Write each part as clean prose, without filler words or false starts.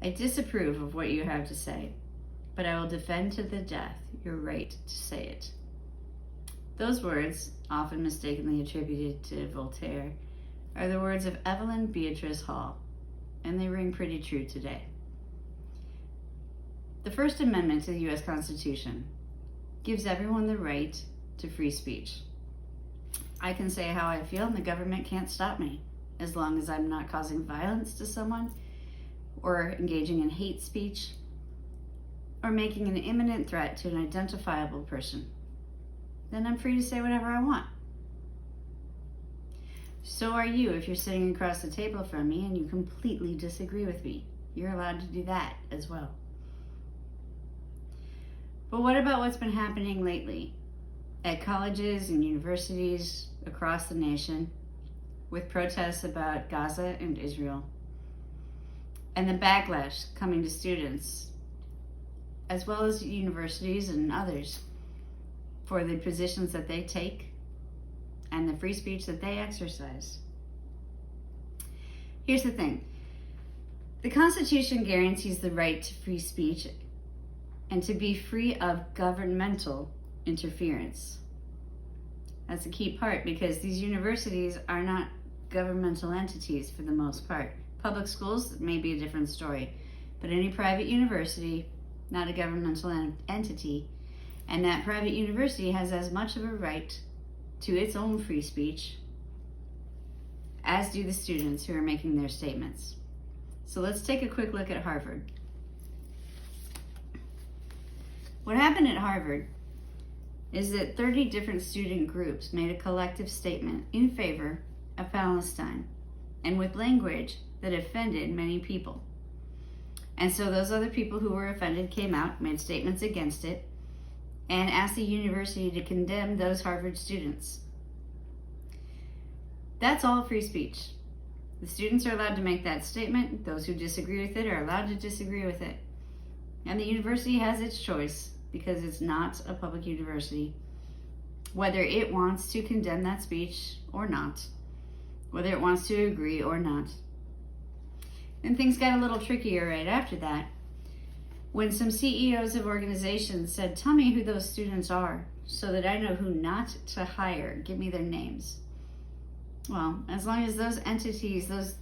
I disapprove of what you have to say, but I will defend to the death your right to say it. Those words, often mistakenly attributed to Voltaire, are the words of Evelyn Beatrice Hall, and they ring pretty true today. The First Amendment to the U.S. Constitution gives everyone the right to free speech. I can say how I feel and the government can't stop me, as long as I'm not causing violence to someone, or engaging in hate speech, or making an imminent threat to an identifiable person. Then I'm free to say whatever I want. So are you if you're sitting across the table from me and you completely disagree with me. You're allowed to do that as well. But what about what's been happening lately at colleges and universities across the nation with protests about Gaza and Israel, and the backlash coming to students, as well as universities and others, for the positions that they take and the free speech that they exercise? Here's the thing. The Constitution guarantees the right to free speech and to be free of governmental interference. That's a key part, because these universities are not governmental entities for the most part. Public schools may be a different story, but any private university, not a governmental entity, and that private university has as much of a right to its own free speech as do the students who are making their statements. So let's take a quick look at Harvard. What happened at Harvard is that 30 different student groups made a collective statement in favor of Palestine, and with language that offended many people. And so those other people who were offended came out, made statements against it, and asked the university to condemn those Harvard students. That's all free speech. The students are allowed to make that statement. Those who disagree with it are allowed to disagree with it. And the university has its choice, because it's not a public university, whether it wants to condemn that speech or not, whether it wants to agree or not. And things got a little trickier right after that, when some CEOs of organizations said, "Tell me who those students are so that I know who not to hire. Give me their names." Well, as long as those entities, those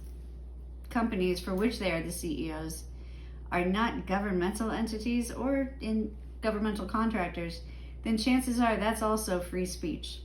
companies for which they are the CEOs, are not governmental entities or in governmental contractors, then chances are that's also free speech.